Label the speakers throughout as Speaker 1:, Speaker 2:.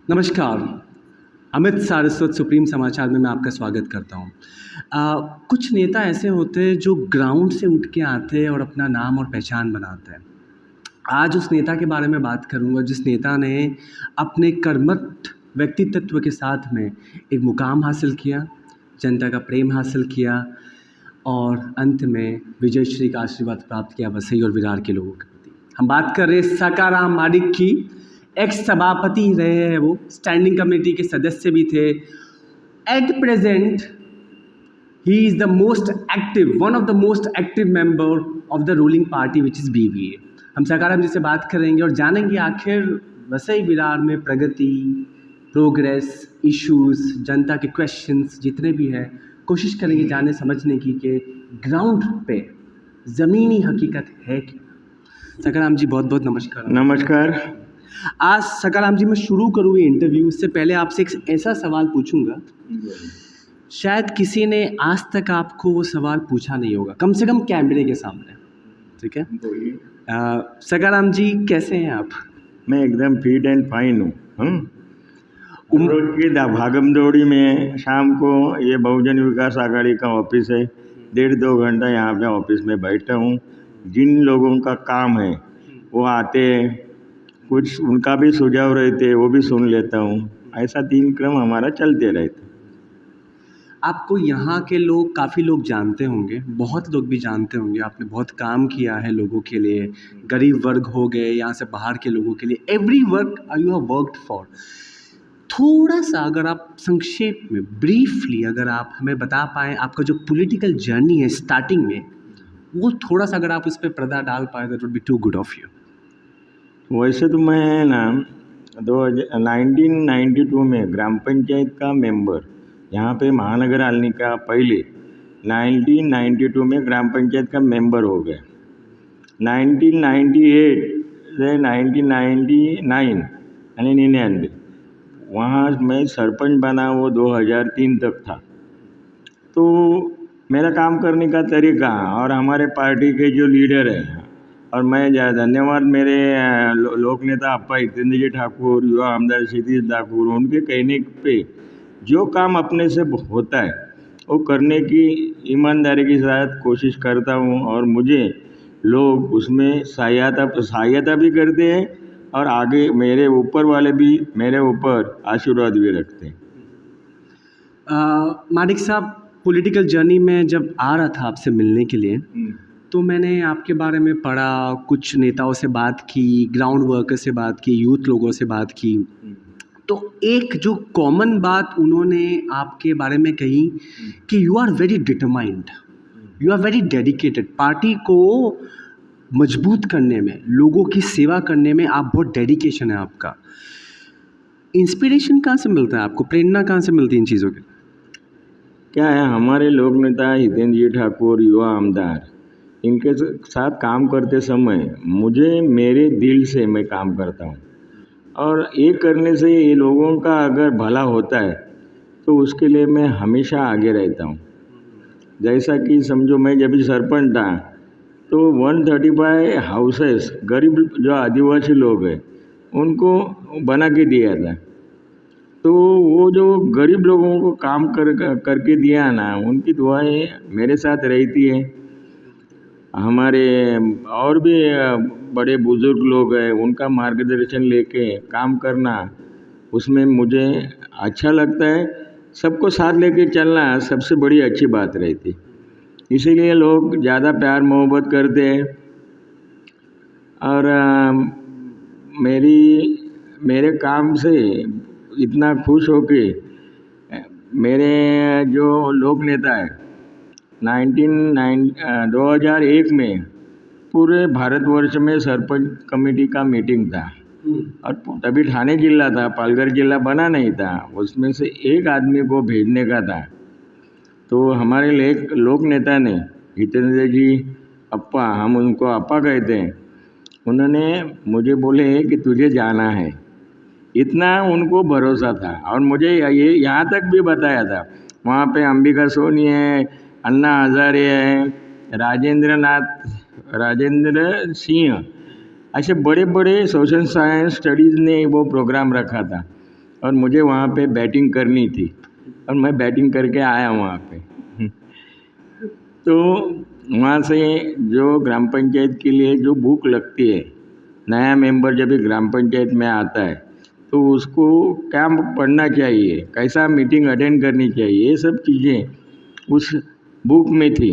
Speaker 1: नमस्कार। अमित सारस्वत सुप्रीम समाचार में मैं आपका स्वागत करता हूँ। कुछ नेता ऐसे होते हैं जो ग्राउंड से उठ के आते हैं और अपना नाम और पहचान बनाते हैं। आज उस नेता के बारे में बात करूँगा जिस नेता ने अपने कर्मठ व्यक्तित्व के साथ में एक मुकाम हासिल किया, जनता का प्रेम हासिल किया और अंत में विजय श्री का आशीर्वाद प्राप्त किया वसई और विरार के लोगों के प्रति। हम बात कर रहे हैं सकाराम माडिक की। एक्स सभापति रहे हैं वो, स्टैंडिंग कमेटी के सदस्य भी थे। At present he is the most active, one of the most active member of the ruling party which is BVA. हम सकाराम जी से बात करेंगे और जानेंगे आखिर वसई विरार में प्रगति, प्रोग्रेस, इश्यूज, जनता के क्वेश्चंस जितने भी हैं, कोशिश करेंगे जानने समझने की कि ग्राउंड पे ज़मीनी हकीकत है क्या। सकाराम जी बहुत बहुत नमस्कार।
Speaker 2: नमस्कार।
Speaker 1: आज सकाराम जी मैं शुरू करूँ ये इंटरव्यू, उससे पहले आपसे एक ऐसा सवाल पूछूंगा, शायद किसी ने आज तक आपको वो सवाल पूछा नहीं होगा, कम से कम कैमरे के सामने। ठीक है, सकाराम जी कैसे हैं आप?
Speaker 2: मैं एकदम फिट एंड फाइन हूँ। रोज की भागम दौड़ी में शाम को ये बहुजन विकास आघाड़ी का ऑफिस है, 1.5-2 घंटा यहाँ पे ऑफिस में बैठा हूँ। जिन लोगों का काम है वो आते हैं, कुछ उनका भी सुझाव रहते हैं, वो भी सुन लेता हूँ। ऐसा 3 क्रम हमारा चलते रहता है।
Speaker 1: आपको यहाँ के लोग, काफ़ी लोग जानते होंगे, बहुत लोग भी जानते होंगे, आपने बहुत काम किया है लोगों के लिए, गरीब वर्ग हो गए, यहाँ से बाहर के लोगों के लिए, every work you have worked for. थोड़ा सा अगर आप संक्षेप में, ब्रीफली अगर आप हमें बता पाएँ आपका जो पॉलिटिकल जर्नी है स्टार्टिंग में, वो थोड़ा सा अगर आप उस पर पर्दा डाल पाए, that would be too good of you.
Speaker 2: वैसे तो मैं ना 1992 में ग्राम पंचायत का मेंबर यहाँ पे महानगर आने का पहले 1992 में ग्राम पंचायत का मेंबर हो गए। 1998 से 1999 यानी 99 वहाँ मैं सरपंच बना, वो 2003 तक था। तो मेरा काम करने का तरीका और हमारे पार्टी के जो लीडर हैं, और मैं धन्यवाद मेरे लोक नेता अप्पा हितेंद्र जी ठाकुर, युवा आमदार क्षितिज ठाकुर, उनके कहने पे जो काम अपने से होता है वो करने की ईमानदारी के साथ कोशिश करता हूँ, और मुझे लोग उसमें सहायता भी करते हैं और आगे मेरे ऊपर वाले भी मेरे ऊपर आशीर्वाद भी रखते हैं।
Speaker 1: माडिक साहब, पॉलिटिकल जर्नी में जब आ रहा था आपसे मिलने के लिए, तो मैंने आपके बारे में पढ़ा, कुछ नेताओं से बात की, ग्राउंड वर्कर से बात की, यूथ लोगों से बात की, तो एक जो कॉमन बात उन्होंने आपके बारे में कही कि you are very determined, you are very dedicated. Party को मजबूत करने में, लोगों की सेवा करने में आप बहुत डेडिकेशन है आपका। इंस्पिरेशन कहाँ से मिलता है आपको, प्रेरणा कहाँ से मिलती है इन चीज़ों की?
Speaker 2: क्या है, हमारे लोक नेता हितेंद्र जी ठाकुर, युवा आमदार, इनके साथ काम करते समय मुझे मेरे दिल से मैं काम करता हूँ, और ये करने से ये लोगों का अगर भला होता है तो उसके लिए मैं हमेशा आगे रहता हूँ। जैसा कि समझो मैं जब भी सरपंच था तो 135 हाउसेस गरीब जो आदिवासी लोग हैं उनको बना के दिया था। तो वो जो गरीब लोगों को काम करके दिया ना, उनकी दुआएं मेरे साथ रहती है। हमारे और भी बड़े बुजुर्ग लोग हैं, उनका मार्गदर्शन लेके काम करना, उसमें मुझे अच्छा लगता है। सबको साथ लेके चलना सबसे बड़ी अच्छी बात रहती, इसीलिए लोग ज़्यादा प्यार मोहब्बत करते हैं। और मेरे काम से इतना खुश हो के मेरे जो लोक नेता है 2001 में पूरे भारतवर्ष में सरपंच कमेटी का मीटिंग था, और तभी ठाणे जिला था, पालघर जिला बना नहीं था, उसमें से एक आदमी को भेजने का था। तो हमारे लोक नेता ने, हितेंद्र जी अप्पा, हम उनको अप्पा कहते हैं, उन्होंने मुझे बोले कि तुझे जाना है। इतना उनको भरोसा था, और मुझे ये यहाँ तक भी बताया था, वहाँ पे अंबिका सोनी है, अन्ना हजारे है, राजेंद्र सिंह, ऐसे बड़े बड़े सोशल साइंस स्टडीज़ ने वो प्रोग्राम रखा था। और मुझे वहाँ पे बैटिंग करनी थी और मैं बैटिंग करके आया वहाँ पे। तो वहाँ से जो ग्राम पंचायत के लिए जो बुक लगती है, नया मेंबर जब भी ग्राम पंचायत में आता है तो उसको क्या पढ़ना चाहिए, कैसा मीटिंग अटेंड करनी चाहिए, ये सब चीज़ें उस बुक में थी।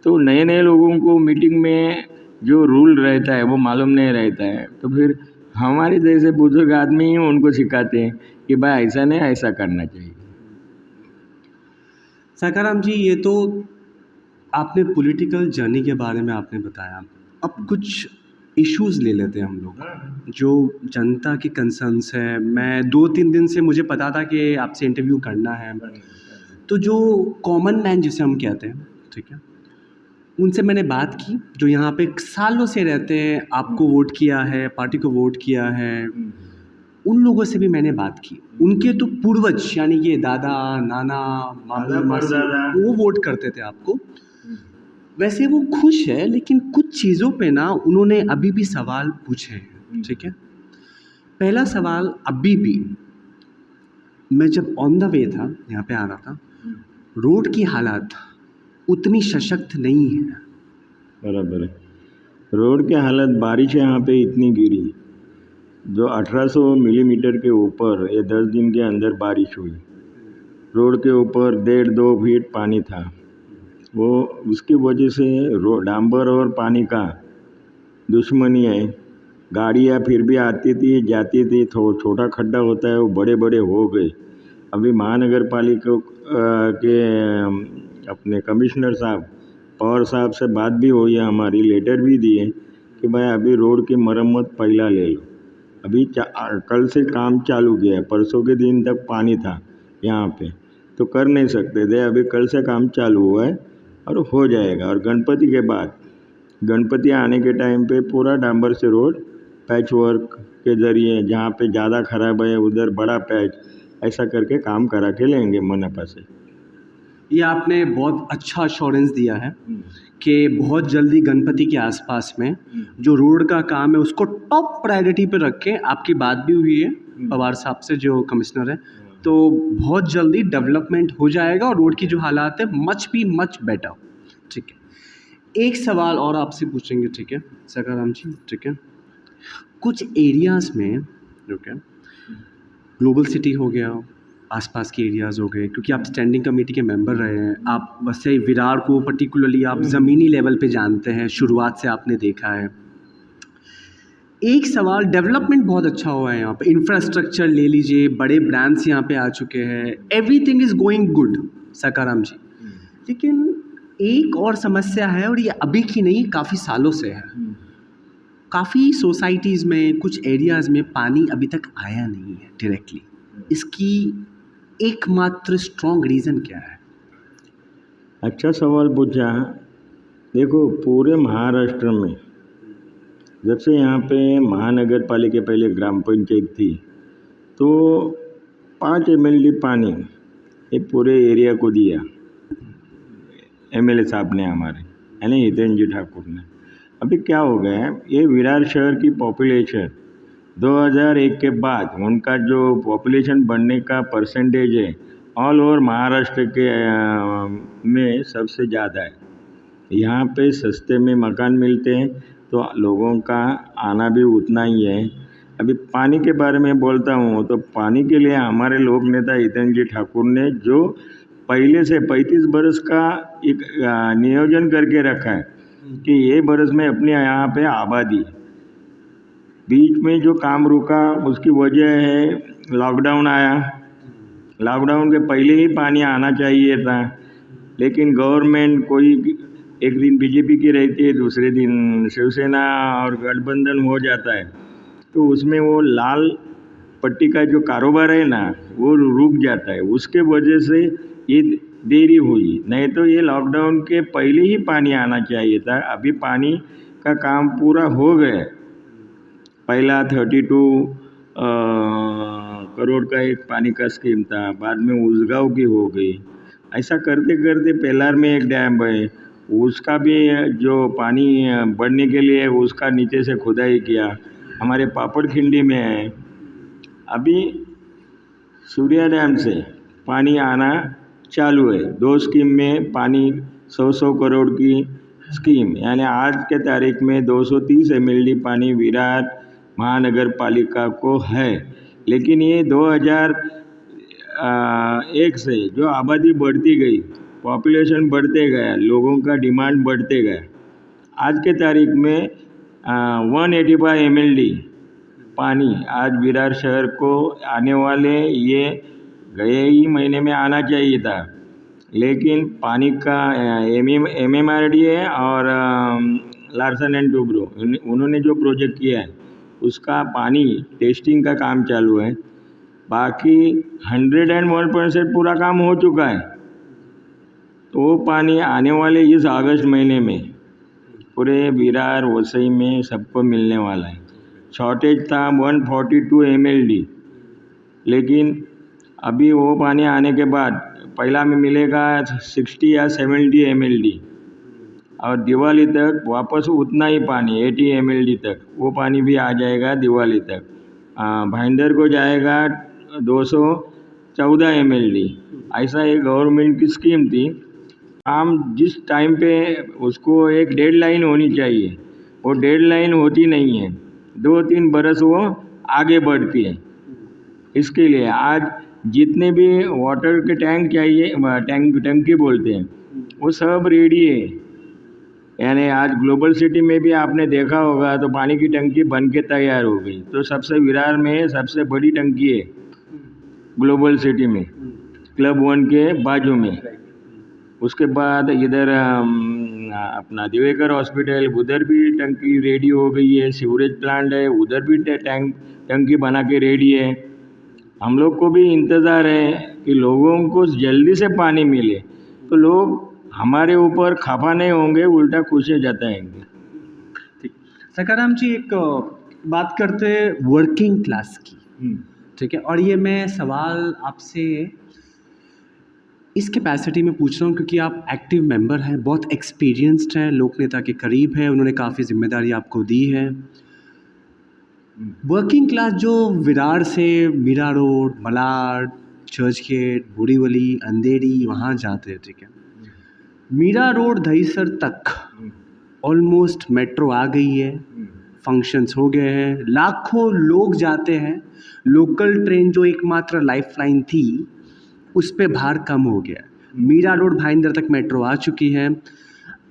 Speaker 2: तो नए नए लोगों को मीटिंग में जो रूल रहता है वो मालूम नहीं रहता है, तो फिर हमारे जैसे बुजुर्ग आदमी ही उनको सिखाते हैं कि भाई ऐसा नहीं, ऐसा करना चाहिए।
Speaker 1: सखाराम जी, ये तो आपने पॉलिटिकल जर्नी के बारे में आपने बताया। अब कुछ इश्यूज ले लेते हैं हम लोग, जो जनता की कंसर्न्स है। मैं 2-3 दिन से मुझे पता था कि आपसे इंटरव्यू करना है। तो जो कॉमन मैन जिसे हम कहते हैं, ठीक है, उनसे मैंने बात की, जो यहाँ पे सालों से रहते हैं, आपको वोट किया है, पार्टी को वोट किया है। उन लोगों से भी मैंने बात की। उनके तो पूर्वज यानी ये दादा, नाना, मामू, मासी, वो वोट करते थे आपको। वैसे वो खुश है, लेकिन कुछ चीज़ों पे ना उन्होंने अभी भी सवाल पूछे हैं, ठीक है। पहला सवाल, अभी भी मैं जब ऑन द वे था, यहाँ पे आ रहा था, रोड की हालत उतनी सशक्त नहीं है।
Speaker 2: बराबर है। रोड की हालत, बारिश यहाँ पे इतनी गिरी, जो 1800 मिलीमीटर के ऊपर ये 10 दिन के अंदर बारिश हुई। रोड के ऊपर 1.5-2 फीट पानी था। वो उसकी वजह से डांबर और पानी का दुश्मनी है। गाड़ियाँ फिर भी आती थी जाती थी, छोटा खड्डा होता है वो बड़े बड़े हो गए। अभी महानगर पालिका के अपने कमिश्नर साहब, पवार साहब से बात भी हुई है हमारी, लेटर भी दिए कि भाई अभी रोड की मरम्मत पहला ले लो। अभी कल से काम चालू किया है, परसों के दिन तक पानी था यहाँ पे तो कर नहीं सकते थे। अभी कल से काम चालू हुआ है और हो जाएगा। और गणपति के बाद, गणपति आने के टाइम पे पूरा डांबर से रोड पैच वर्क के ज़रिए, जहाँ पे ज़्यादा ख़राब है उधर बड़ा पैच, ऐसा करके काम करा के लेंगे मनपा से।
Speaker 1: ये आपने बहुत अच्छा अश्योरेंस दिया है कि बहुत जल्दी गणपति के आसपास में जो रोड का काम है उसको टॉप प्रायोरिटी पे रख के, आपकी बात भी हुई है पवार साहब से जो कमिश्नर है, तो बहुत जल्दी डेवलपमेंट हो जाएगा और रोड की जो हालात है मच बेटर, ठीक है। एक सवाल और आपसे पूछेंगे, ठीक है सखाराम जी, ठीक है। कुछ एरियाज़ में, ओके, ग्लोबल सिटी हो गया, आसपास के एरियाज़ हो गए, क्योंकि आप स्टैंडिंग कमेटी के मेंबर रहे हैं, आप वैसे विरार को पर्टिकुलरली आप ज़मीनी लेवल पे जानते हैं, शुरुआत से आपने देखा है। एक सवाल, डेवलपमेंट बहुत अच्छा हुआ है यहाँ पे, इंफ्रास्ट्रक्चर ले लीजिए, बड़े ब्रांड्स यहाँ पे आ चुके हैं, everything is going good Sakharam ji. लेकिन एक और समस्या है, और ये अभी की नहीं, काफ़ी सालों से है। काफ़ी सोसाइटीज़ में, कुछ एरियाज़ में पानी अभी तक आया नहीं है डायरेक्टली। इसकी एकमात्र स्ट्रॉन्ग रीज़न क्या है?
Speaker 2: अच्छा सवाल पूछा। देखो, पूरे महाराष्ट्र में जब से यहाँ पे महानगर पालिका पहले ग्राम पंचायत थी, तो 5 MLD पानी ये पूरे एरिया को दिया MLA साहब ने हमारे, यानी हितेन जी ठाकुर ने। अभी क्या हो गया है, ये विरार शहर की पॉपुलेशन 2001 के बाद उनका जो पॉपुलेशन बढ़ने का परसेंटेज है ऑल ओवर महाराष्ट्र के में सबसे ज़्यादा है। यहाँ पे सस्ते में मकान मिलते हैं तो लोगों का आना भी उतना ही है। अभी पानी के बारे में बोलता हूँ तो पानी के लिए हमारे लोक नेता हितेन जी ठाकुर ने जो पहले से 35 बरस का एक नियोजन करके रखा है कि ये बरस में अपने यहाँ पे आबादी, बीच में जो काम रुका उसकी वजह है लॉकडाउन आया। लॉकडाउन के पहले ही पानी आना चाहिए था, लेकिन गवर्नमेंट कोई एक दिन बीजेपी की रहती है, दूसरे दिन शिवसेना और गठबंधन हो जाता है, तो उसमें वो लाल पट्टी का जो कारोबार है ना वो रुक जाता है। उसके वजह से ये देरी हुई, नहीं तो ये लॉकडाउन के पहले ही पानी आना चाहिए था। अभी पानी का काम पूरा हो गया। पहला 32 करोड़ का एक पानी का स्कीम था, बाद में उसगांव की हो गई। ऐसा करते करते पेलार में एक डैम है, उसका भी जो पानी बढ़ने के लिए उसका नीचे से खुदाई किया, हमारे पापड़ खिंडी में है। अभी सूर्या डैम से पानी आना चालू है। 2 स्कीम में पानी 100 करोड़ की स्कीम, यानी आज के तारीख में 230 एमएलडी पानी विरार महानगर पालिका को है। लेकिन ये 2001 से जो आबादी बढ़ती गई, पॉपुलेशन बढ़ते गया, लोगों का डिमांड बढ़ते गया, आज के तारीख में 185 एमएलडी पानी आज विरार शहर को आने वाले, ये गए ही महीने में आना चाहिए था। लेकिन पानी का MMRDA और लार्सन एंड टूब्रो उन्होंने जो प्रोजेक्ट किया है उसका पानी टेस्टिंग का काम चालू है। बाकी 101% पूरा काम हो चुका है। तो वो पानी आने वाले इस अगस्त महीने में पूरे विरार वसई में सबको मिलने वाला है। शॉर्टेज था 142 एमएलडी, लेकिन अभी वो पानी आने के बाद पहला में मिलेगा 60 या 70 एमएलडी, और दिवाली तक वापस उतना ही पानी 80 एमएलडी तक वो पानी भी आ जाएगा दिवाली तक। भाईंदर को जाएगा 214 एमएलडी। ऐसा एक गवर्नमेंट की स्कीम थी। काम जिस टाइम पे उसको एक डेडलाइन होनी चाहिए, वो डेडलाइन होती नहीं है, 2-3 बरस वो आगे बढ़ती है। इसके लिए आज जितने भी वाटर के टैंक चाहिए, टंकी बोलते हैं, वो सब रेडी है। यानी आज ग्लोबल सिटी में भी आपने देखा होगा तो पानी की टंकी बन के तैयार हो गई। तो सबसे विरार में सबसे बड़ी टंकी है ग्लोबल सिटी में, क्लब 1 के बाजू में। उसके बाद इधर अपना दिवेकर हॉस्पिटल, उधर भी टंकी रेडी हो गई है। सीवरेज प्लांट है, उधर भी टंकी बना के रेडी है। हम लोग को भी इंतज़ार है कि लोगों को जल्दी से पानी मिले, तो लोग हमारे ऊपर खफा नहीं होंगे, उल्टा खुशी जताएंगे।
Speaker 1: ठीक। सखाराम जी, एक बात करते हैं वर्किंग क्लास की, ठीक है, और ये मैं सवाल आपसे इस कैपेसिटी में पूछ रहा हूँ क्योंकि आप एक्टिव मेंबर हैं, बहुत एक्सपीरियंस्ड हैं, लोक नेता के करीब हैं, उन्होंने काफ़ी जिम्मेदारी आपको दी है। वर्किंग क्लास जो विरार से मीरा रोड, मलाड, चर्च गेट, बोरीवली, अंधेरी वहाँ जाते हैं, ठीक है, मीरा रोड दहीसर तक ऑलमोस्ट मेट्रो आ गई है, फंक्शंस हो गए हैं, लाखों लोग जाते हैं। लोकल ट्रेन जो एकमात्र लाइफलाइन थी उस पे भार कम हो गया। मीरा रोड भाईंदर तक मेट्रो आ चुकी है।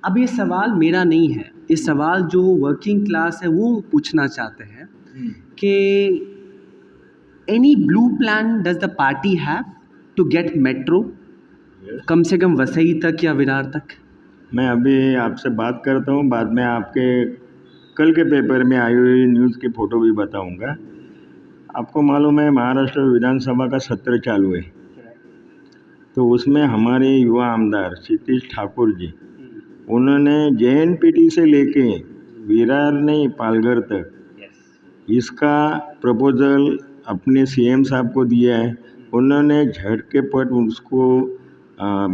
Speaker 1: अब ये सवाल मेरा नहीं है, ये सवाल जो वर्किंग क्लास है वो पूछना चाहते हैं कि any blue plan does the party have to get metro, कम से कम वसई तक या विरार तक?
Speaker 2: मैं अभी आपसे बात करता हूँ, बाद में आपके कल के पेपर में आई हुई न्यूज़ की फ़ोटो भी बताऊँगा। आपको मालूम है महाराष्ट्र विधानसभा का सत्र चालू है, तो उसमें हमारे युवा आमदार क्षितिज ठाकुर जी, उन्होंने JNPT से लेके विरार नहीं पालघर तक इसका प्रपोज़ल अपने CM साहब को दिया है। उन्होंने झटके पट उसको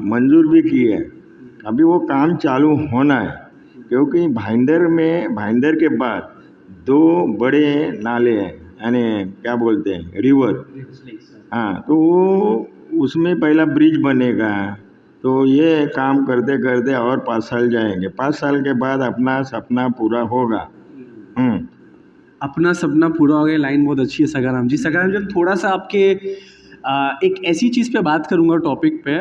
Speaker 2: मंजूर भी की है। अभी वो काम चालू होना है, क्योंकि भाईंदर के बाद 2 बड़े नाले हैं, यानी क्या बोलते हैं, रिवर। हाँ, तो वो उसमें पहला ब्रिज बनेगा। तो ये काम करते करते और 5 साल जाएंगे। 5 साल के बाद अपना सपना पूरा होगा।
Speaker 1: अपना सपना पूरा हो गया, लाइन बहुत अच्छी है सखाराम जी। सखाराम जी, थोड़ा सा आपके एक ऐसी चीज़ पे बात करूँगा टॉपिक पे,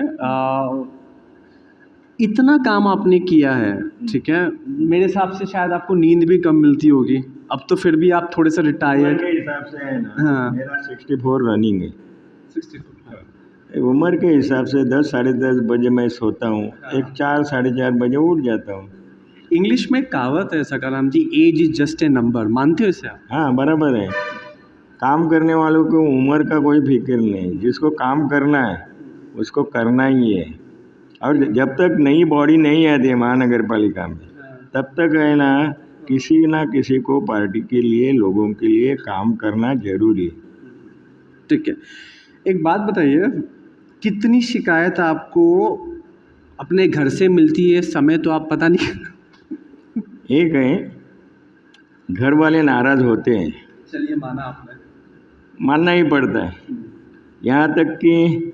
Speaker 1: इतना काम आपने किया है, ठीक है, मेरे हिसाब से शायद आपको नींद भी कम मिलती होगी। अब तो फिर भी आप थोड़े से रिटायर्ड
Speaker 2: के हिसाब से है ना।
Speaker 1: हाँ,
Speaker 2: मेरा 64 रनिंग है।
Speaker 1: 64
Speaker 2: उम्र के हिसाब से 10 साढ़े 10 बजे मैं सोता हूँ, एक 4 साढ़े 4 बजे उठ जाता हूँ।
Speaker 1: इंग्लिश में कहावत है Sakharam ji, age is just a number, मानते हो इसे आप?
Speaker 2: हाँ, बराबर है। काम करने वालों को उम्र का कोई फिक्र नहीं, जिसको काम करना है उसको करना ही है। और जब तक नई बॉडी नहीं आती है महानगर पालिका में, तब तक है ना किसी को पार्टी के लिए, लोगों के लिए काम करना जरूरी है।
Speaker 1: ठीक है, एक बात बताइए, कितनी शिकायत आपको अपने घर से मिलती है? समय तो आप पता नहीं।
Speaker 2: एक है, घर वाले नाराज़ होते हैं,
Speaker 1: चलिए माना आपने,
Speaker 2: मानना ही पड़ता है। यहाँ तक कि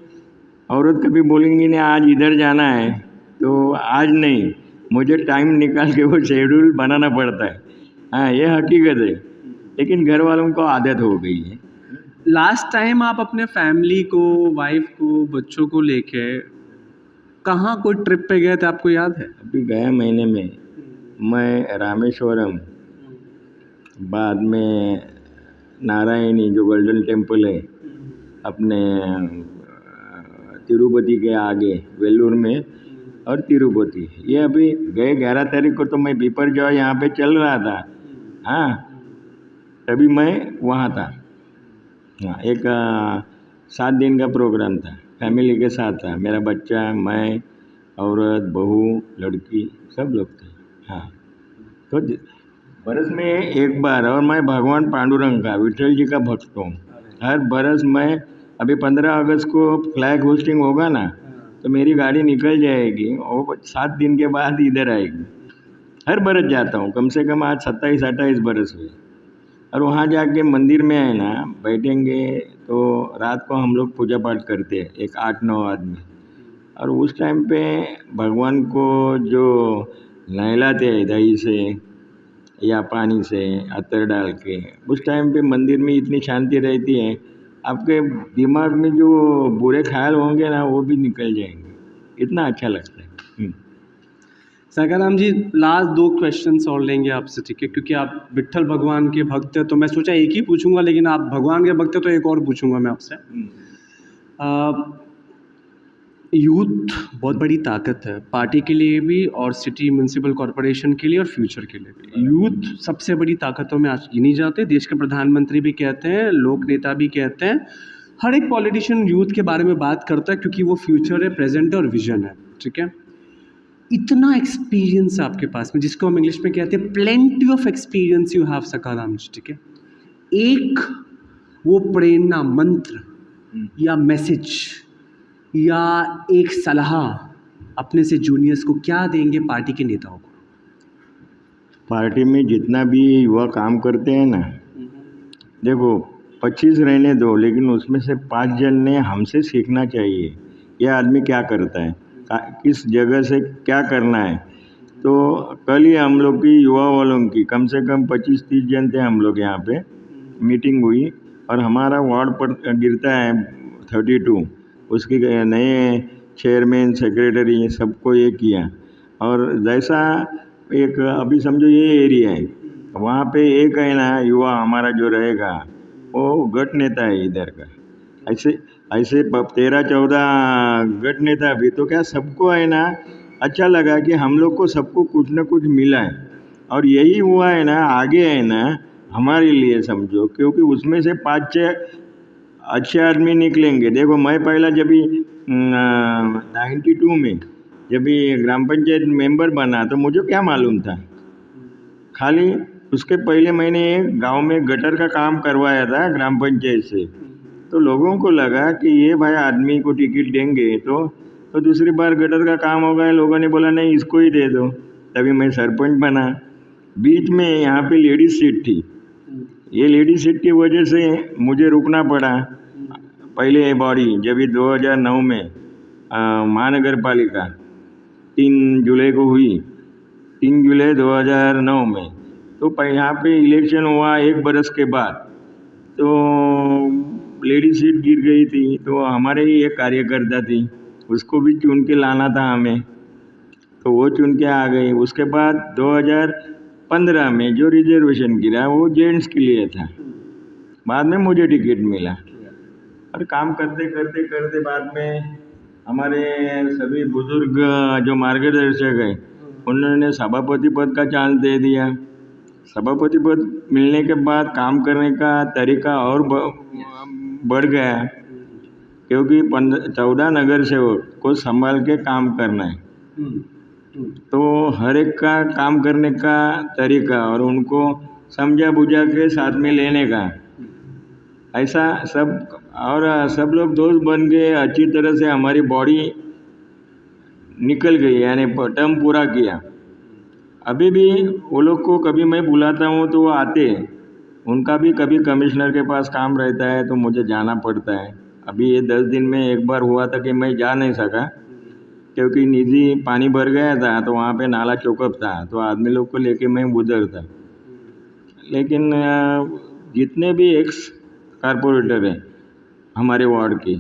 Speaker 2: औरत कभी बोलेंगी नहीं आज इधर जाना है तो आज नहीं, मुझे टाइम निकाल के वो शेड्यूल बनाना पड़ता है। हाँ, ये हकीकत है, लेकिन घर वालों को आदत हो गई है।
Speaker 1: लास्ट टाइम आप अपने फैमिली को, वाइफ को, बच्चों को लेके कहाँ कोई ट्रिप पे गए थे, आपको याद है?
Speaker 2: अभी गया महीने में मैं रामेश्वरम, बाद में नारायणी जो गोल्डन टेम्पल है अपने तिरुपति के आगे वेल्लूर में, और तिरुपति ये अभी गए 11 तारीख को। तो मैं बीपर जो यहाँ पे चल रहा था, हाँ तभी मैं वहाँ था। हाँ, एक 7 दिन का प्रोग्राम था, फैमिली के साथ था, मेरा बच्चा, मैं, औरत, बहू, लड़की, सब लोग थे। हाँ, तो बरस में एक बार, और मैं भगवान पांडुरंग का, विठल जी का भक्त हूँ। हर बरस मैं, अभी 15 अगस्त को फ्लैग होस्टिंग होगा ना, तो मेरी गाड़ी निकल जाएगी और 7 दिन के बाद इधर आएगी। हर बरस जाता हूँ, कम से कम आज 27-28 बरस हुए। और वहाँ जाके मंदिर में है ना बैठेंगे तो रात को हम लोग पूजा पाठ करते हैं, एक 8-9 आदमी। और उस टाइम पे भगवान को जो नहलाते हैं दही से या पानी से अत्तर डाल के, उस टाइम पे मंदिर में इतनी शांति रहती है, आपके दिमाग में जो बुरे ख्याल होंगे ना वो भी निकल जाएंगे, इतना अच्छा लगता है।
Speaker 1: साकाराम जी, लास्ट 2 क्वेश्चंस और लेंगे आपसे, ठीक है? क्योंकि आप विट्ठल भगवान के भक्त हैं, तो मैं सोचा एक ही पूछूंगा, लेकिन आप भगवान के भक्त हैं तो एक और पूछूंगा मैं आपसे। यूथ बहुत बड़ी ताकत है, पार्टी के लिए भी और सिटी म्यूनसिपल कॉरपोरेशन के लिए और फ्यूचर के लिए भी। यूथ सबसे बड़ी ताकतों में आज गिनी जाते हैं, देश के प्रधानमंत्री भी कहते हैं, लोक नेता भी कहते हैं, हर एक पॉलिटिशियन यूथ के बारे में बात करता है क्योंकि वो फ्यूचर है, प्रेजेंट है और विजन है, ठीक है? इतना एक्सपीरियंस आपके पास में, जिसको हम इंग्लिश में कहते हैं plenty of experience you have Sakharam ji, ठीक है? एक वो प्रेरणा मंत्र या मैसेज या एक सलाह अपने से जूनियर्स को क्या देंगे, पार्टी के नेताओं को?
Speaker 2: पार्टी में जितना भी युवा काम करते हैं ना, देखो 25 रहने दो, लेकिन उसमें से 5 जन ने हमसे सीखना चाहिए, यह आदमी क्या करता है, किस जगह से क्या करना है। तो कल ही हम लोग की युवा वालों की कम से कम 25-30 जन थे हम लोग, यहाँ पे मीटिंग हुई और हमारा वार्ड पर गिरता है 32, उसके नए चेयरमैन, सेक्रेटरी सबको ये किया। और जैसा एक अभी समझो ये एरिया है, वहाँ पे एक है ना युवा हमारा जो रहेगा वो गट नेता है इधर का। ऐसे ऐसे 13-14 गट नेता भी, तो क्या सबको है ना अच्छा लगा कि हम लोग को सबको कुछ न कुछ मिला है। और यही हुआ है ना आगे है ना हमारे लिए समझो, क्योंकि उसमें से 5-6 अच्छे आदमी निकलेंगे। देखो मैं पहला जब भी 92 में जब भी ग्राम पंचायत मेंबर बना तो मुझे क्या मालूम था, खाली उसके पहले मैंने एक गांव में गटर का काम करवाया था ग्राम पंचायत से। तो लोगों को लगा कि ये भाई आदमी को टिकट देंगे तो दूसरी बार गटर का काम होगा, लोगों ने बोला नहीं इसको ही दे दो, तभी मैं सरपंच बना। बीच में यहाँ पे लेडीज सीट थी, ये लेडीज सीट की वजह से मुझे रुकना पड़ा। पहले ये बॉडी जब 2009 में महानगर पालिका 3 जुलाई को हुई, 3 जुलाई 2009 में, तो यहाँ पे इलेक्शन हुआ 1 बरस के बाद, तो लेडी सीट गिर गई थी। तो हमारे ही एक कार्यकर्ता थी, उसको भी चुन के लाना था हमें, तो वो चुन के आ गई। उसके बाद 2015 में जो रिजर्वेशन गिरा वो जेंट्स के लिए था, बाद में मुझे टिकट मिला। और काम करते करते करते बाद में हमारे सभी बुजुर्ग जो मार्गदर्शक हैं उन्होंने सभापति पद का चांस दे दिया। सभापति पद मिलने के बाद काम करने का तरीका और बढ़ गया, क्योंकि 14 नगर सेवक को संभाल के काम करना है, तो हर एक का काम करने का तरीका और उनको समझा बुझा के साथ में लेने का, ऐसा सब। और सब लोग दोस्त बन गए, अच्छी तरह से हमारी बॉडी निकल गई, यानी टर्म पूरा किया। अभी भी वो लोग को कभी मैं बुलाता हूँ तो वो आते हैं, उनका भी कभी कमिश्नर के पास काम रहता है तो मुझे जाना पड़ता है। अभी ये 10 दिन में एक बार हुआ था कि मैं जा नहीं सका, क्योंकि निधि पानी भर गया था, तो वहाँ पे नाला चौकअप था, तो आदमी लोग को लेके मैं उधर था। लेकिन जितने भी एक्स कारपोरेटर हैं हमारे वार्ड के,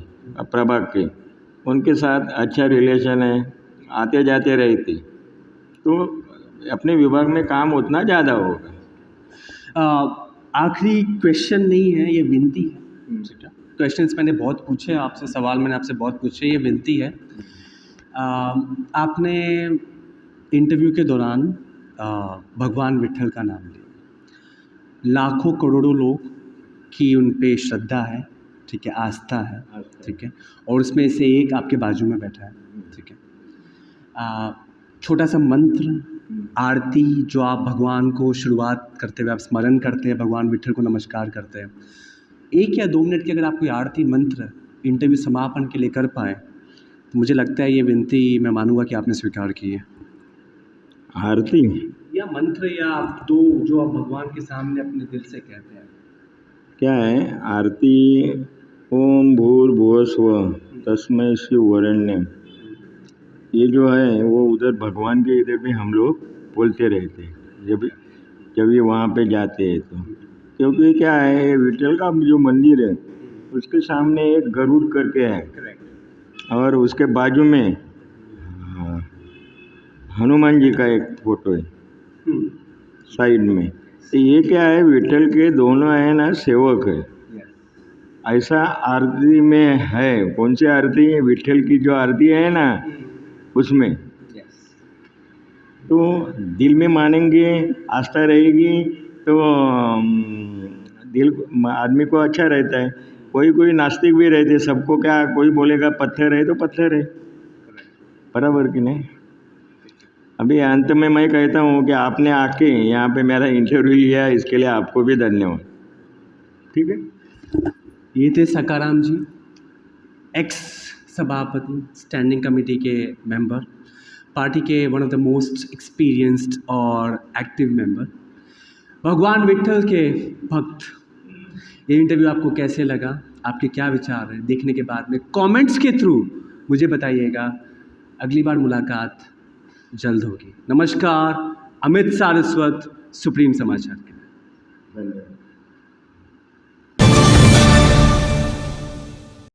Speaker 2: प्रभाग के, उनके साथ अच्छा रिलेशन है, आते जाते रहते, तो अपने विभाग में काम उतना ज़्यादा होगा।
Speaker 1: आखिरी क्वेश्चन नहीं है, ये विनती है। क्वेश्चंस मैंने बहुत पूछे आपसे, सवाल मैंने आपसे बहुत पूछे, ये विनती है। आपने इंटरव्यू के दौरान भगवान विट्ठल का नाम लिया। लाखों करोड़ों लोग की उन पे श्रद्धा है, ठीक है, आस्था है, ठीक है, और उसमें से एक आपके बाजू में बैठा है, ठीक है। छोटा सा मंत्र, आरती जो आप भगवान को शुरुआत करते हुए आप स्मरण करते हैं, भगवान विट्ठल को नमस्कार करते हैं, 1 या 2 मिनट की अगर आप कोई आरती मंत्र इंटरव्यू समापन के लिए कर पाएँ, तो मुझे लगता है ये विनती मैं मानूंगा कि आपने स्वीकार की है।
Speaker 2: आरती
Speaker 1: या मंत्र या आप दो जो आप भगवान के सामने अपने दिल से कहते हैं।
Speaker 2: क्या है आरती? ओम भूर्भुवः स्वः तस्मै श्री वरेण्यम, ये जो है वो उधर भगवान के इधर भी हम लोग बोलते रहते हैं जब ये वहाँ पे जाते हैं तो, क्योंकि क्या है विट्ठल का जो मंदिर है उसके सामने एक गरुड़ करके है, और उसके बाजू में हनुमान जी का एक फोटो है साइड में। तो ये क्या है, विट्ठल के दोनों है ना सेवक है, ऐसा आरती में है। कौन सी आरती है? विट्ठल की जो आरती है ना उसमें, तो दिल में मानेंगे, आस्था रहेगी तो दिल आदमी को अच्छा रहता है। कोई नास्तिक भी रहते, सबको क्या, कोई बोलेगा पत्थर है तो पत्थर है, बराबर कि नहीं। अभी अंत में मैं कहता हूँ कि आपने आके यहाँ पे मेरा इंटरव्यू लिया, इसके लिए आपको भी धन्यवाद। ठीक है,
Speaker 1: ये थे सकाराम जी, एक्स सभापति, स्टैंडिंग कमेटी के मेंबर, पार्टी के one of the most experienced और एक्टिव मेंबर, भगवान विट्ठल के भक्त। ये इंटरव्यू आपको कैसे लगा, आपके क्या विचार हैं, देखने के बाद में कमेंट्स के थ्रू मुझे बताइएगा। अगली बार मुलाकात जल्द होगी। नमस्कार, अमित सारस्वत, सुप्रीम समाचार के लिए।
Speaker 2: धन्यवाद।